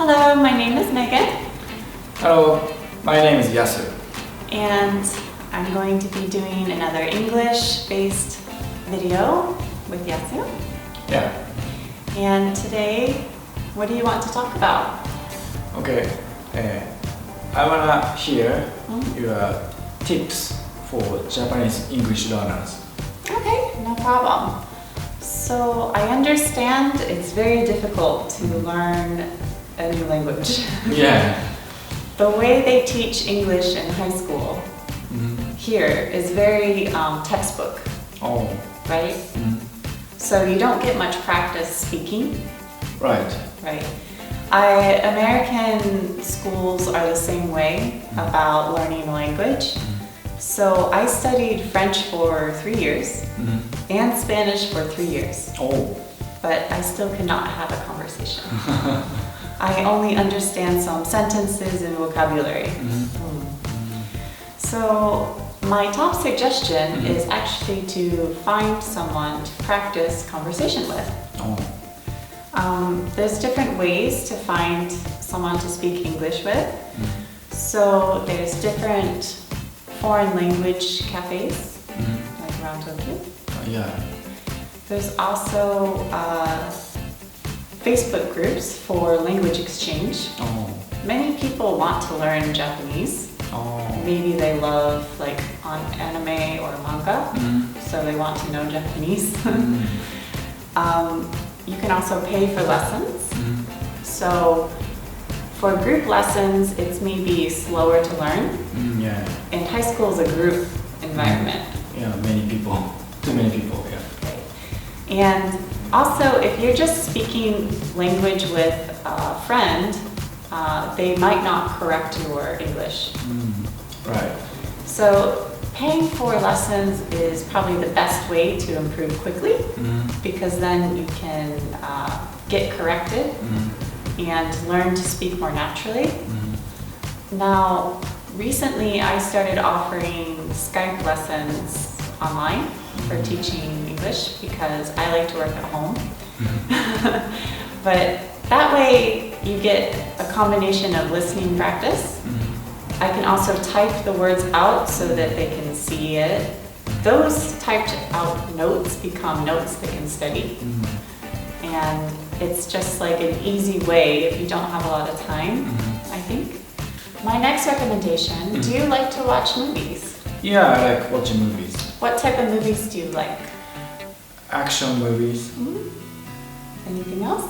Hello, my name is Megan. Hello, my name is YASU. And I'm going to be doing another English-based video with YASU. Yeah. And today, what do you want to talk about? Okay. I wanna hear your tips for Japanese English learners. Okay, no problem. So I understand it's very difficult to learn a new language. Yeah. The way they teach English in high school here is very textbook, Oh. right? So you don't get much practice speaking. Right. Right. American schools are the same way about learning a language. So I studied French for 3 years and Spanish for 3 years. Oh. But I still cannot have a conversation. I only understand some sentences and vocabulary. So my top suggestion is actually to find someone to practice conversation with. Oh. There's different ways to find someone to speak English with. So there's different foreign language cafes, like around Tokyo. Yeah. There's also Facebook groups for language exchange. Oh. Many people want to learn Japanese. Oh. Maybe they love like on anime or manga, so they want to know Japanese. You can also pay for lessons. So for group lessons, it's maybe slower to learn. Yeah. And high school is a group environment. Yeah, many people. Too many people, yeah. And also, if you're just speaking language with a friend, they might not correct your English. Right. So paying for lessons is probably the best way to improve quickly, because then you can get corrected and learn to speak more naturally. Now, recently I started offering Skype lessons online for teaching English because I like to work at home. But that way you get a combination of listening practice. I can also type the words out so that they can see it. Those typed out notes become notes they can study. And it's just like an easy way if you don't have a lot of time, I think. My next recommendation, do you like to watch movies? Yeah, I like watching movies. What type of movies do you like? Action movies. Anything else?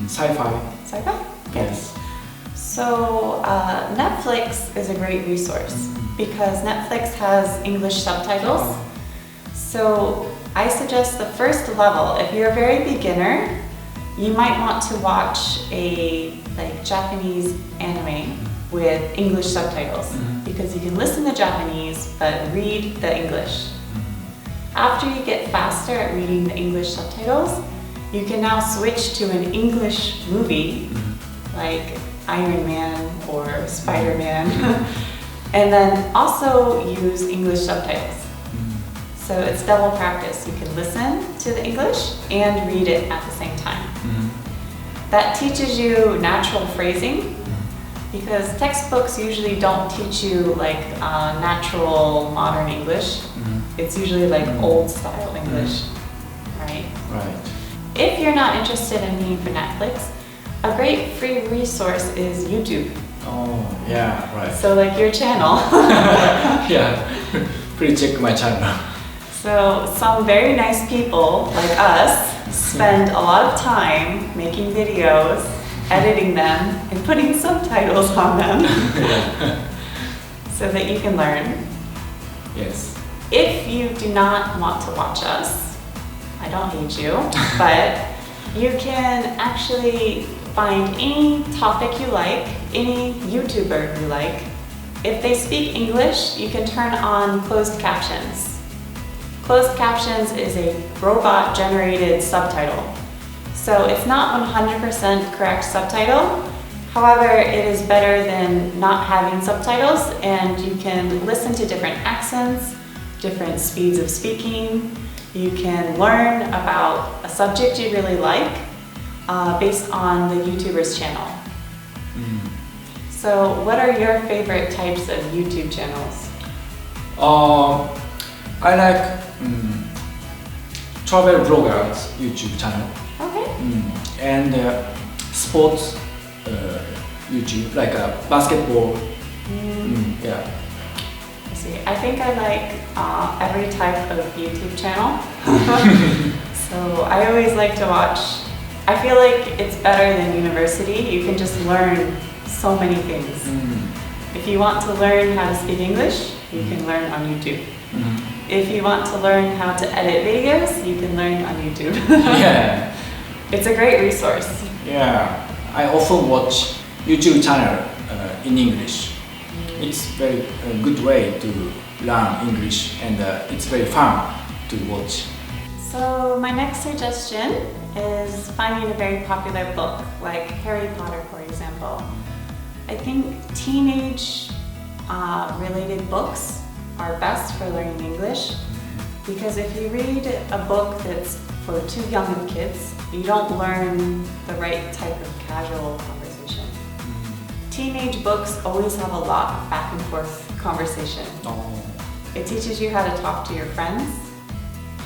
Sci-fi. Sci-fi? Yes. So Netflix is a great resource because Netflix has English subtitles. So I suggest the first level. If you're a very beginner, you might want to watch a Japanese anime with English subtitles because you can listen to Japanese but read the English. After you get faster at reading the English subtitles, you can now switch to an English movie like Iron Man or Spider-Man and then also use English subtitles. So it's double practice. You can listen to the English and read it at the same time. That teaches you natural phrasing because textbooks usually don't teach you like natural modern English. It's usually like old style English, right? Right. If you're not interested in paying for Netflix, a great free resource is YouTube. Oh, yeah, right. So like your channel. Yeah, please check my channel. So some very nice people like us spend a lot of time making videos, editing them, and putting subtitles on them so that you can learn. Yes. If you do not want to watch us, I don't hate you, but you can actually find any topic you like, any YouTuber you like. If they speak English, you can turn on closed captions. Closed captions is a robot-generated subtitle. So it's not 100% correct subtitle. However, it is better than not having subtitles, and you can listen to different accents, different speeds of speaking. You can learn about a subject you really like based on the YouTuber's channel. So what are your favorite types of YouTube channels? I like travel bloggers YouTube channel. Okay. And sports YouTube, like basketball. Yeah. I see. I think I like every type of YouTube channel. So I always like to watch. I feel like it's better than university. You can just learn so many things. If you want to learn how to speak English, you can learn on YouTube. If you want to learn how to edit videos, you can learn on YouTube. Yeah. It's a great resource. Yeah. I often watch YouTube channel in English. It's very good way to learn English, and it's very fun to watch. So my next suggestion is finding a very popular book, like Harry Potter, for example. I think teenage related books are best for learning English, because if you read a book that's for too young of kids, you don't learn the right type of casual conversation. Teenage books always have a lot of back and forth conversation. It teaches you how to talk to your friends,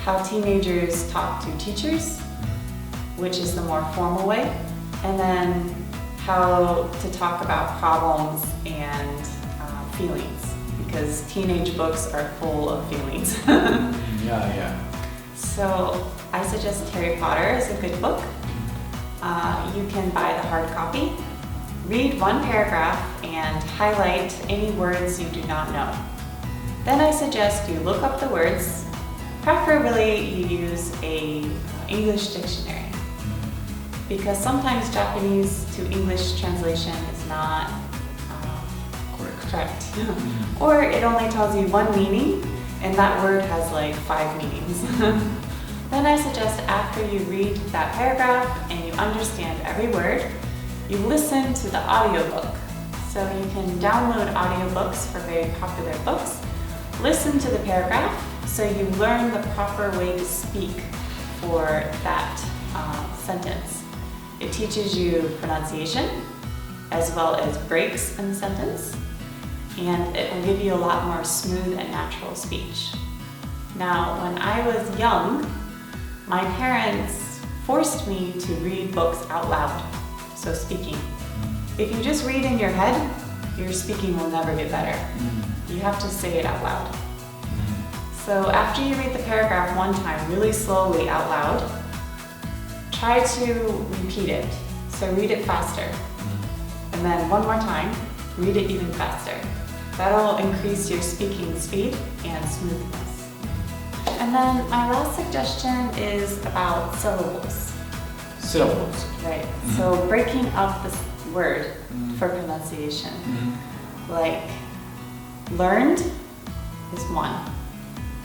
how teenagers talk to teachers, which is the more formal way, and then how to talk about problems and feelings, because teenage books are full of feelings. Yeah. So I suggest Harry Potter is a good book. You can buy the hard copy, read one paragraph, and highlight any words you do not know. Then I suggest you look up the words. Preferably you use an English dictionary, because sometimes Japanese to English translation is not correct. Or it only tells you one meaning, and that word has like 5 meanings. Then I suggest after you read that paragraph and you understand every word, you listen to the audiobook. So you can download audiobooks for very popular books, listen to the paragraph, so you learn the proper way to speak for that sentence. It teaches you pronunciation as well as breaks in the sentence, and it will give you a lot more smooth and natural speech. Now, when I was young, my parents forced me to read books out loud, so speaking. If you just read in your head, your speaking will never get better. You have to say it out loud. So after you read the paragraph one time really slowly out loud, try to repeat it. So read it faster. And then one more time, read it even faster. That'll increase your speaking speed and smoothness. And then my last suggestion is about syllables. Syllables. Right. So breaking up the word for pronunciation. Like learned is one.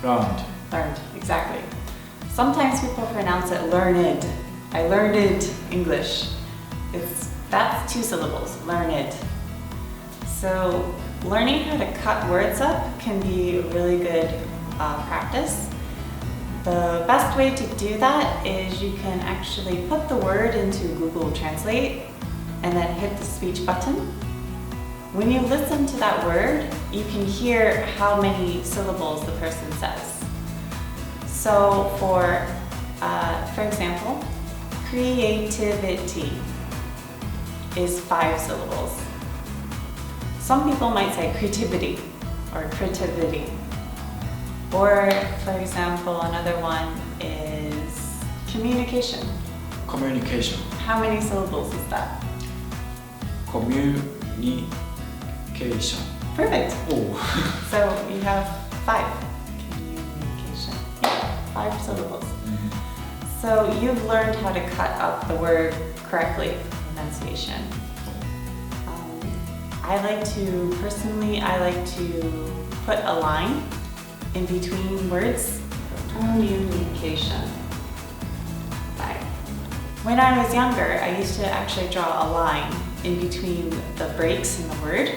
Learned, exactly. Sometimes people pronounce it learned. I learned English. That's 2 syllables, learned. So learning how to cut words up can be a really good practice. The best way to do that is you can actually put the word into Google Translate and then hit the speech button. When you listen to that word, you can hear how many syllables the person says. So for example, creativity is 5 syllables. Some people might say creativity or creativity. Or for example, another one is communication. Communication. How many syllables is that? Communication. Perfect. Oh. So you have 5. Communication. Yeah, 5 syllables. So you've learned how to cut up the word correctly, pronunciation. I like to put a line in between words. Communication. When I was younger, I used to actually draw a line in between the breaks in the word.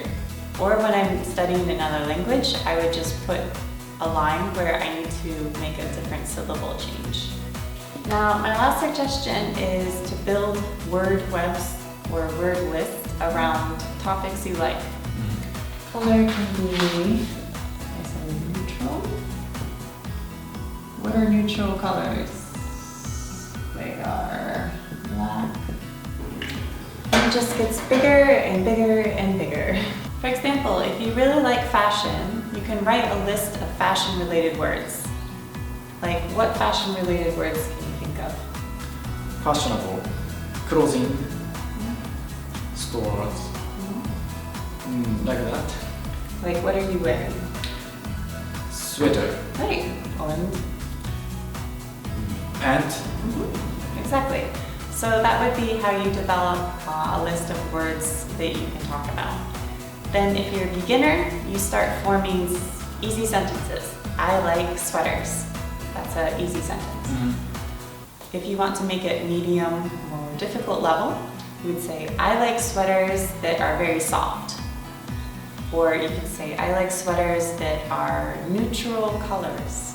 Or when I'm studying another language, I would just put a line where I need to make a different syllable change. Now, my last suggestion is to build word webs or word lists around topics you like. Color can be neutral. What are neutral colors? They are black. And it just gets bigger and bigger and bigger. For example, if you really like fashion, you can write a list of fashion-related words. Like, what fashion-related words can you think of? Fashionable, clothing, stores, like that. Like, what are you wearing? Sweater. Right. And Exactly. So that would be how you develop a list of words that you can talk about. Then if you're a beginner, you start forming easy sentences. I like sweaters. That's an easy sentence. If you want to make it medium or difficult level, you would say, I like sweaters that are very soft. Or you could say, I like sweaters that are neutral colors.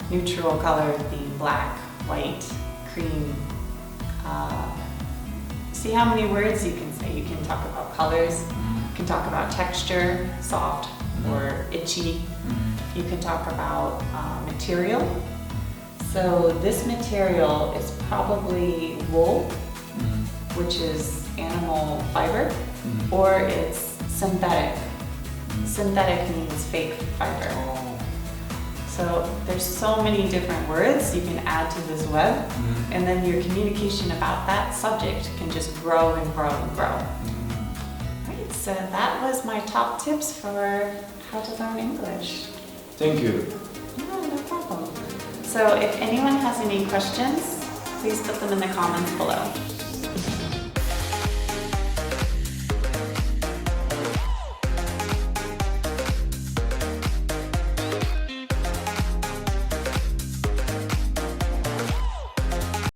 Neutral colors being black, white, cream. See how many words you can say. You can talk about colors, you can talk about texture, soft or itchy. You can talk about material. So this material is probably wool, which is animal fiber, or it's synthetic. Synthetic means fake fiber. So there's so many different words you can add to this web, and then your communication about that subject can just grow and grow and grow. Right, so that was my top tips for how to learn English. thank you. No, no problem. So if anyone has any questions, please put them in the comments below.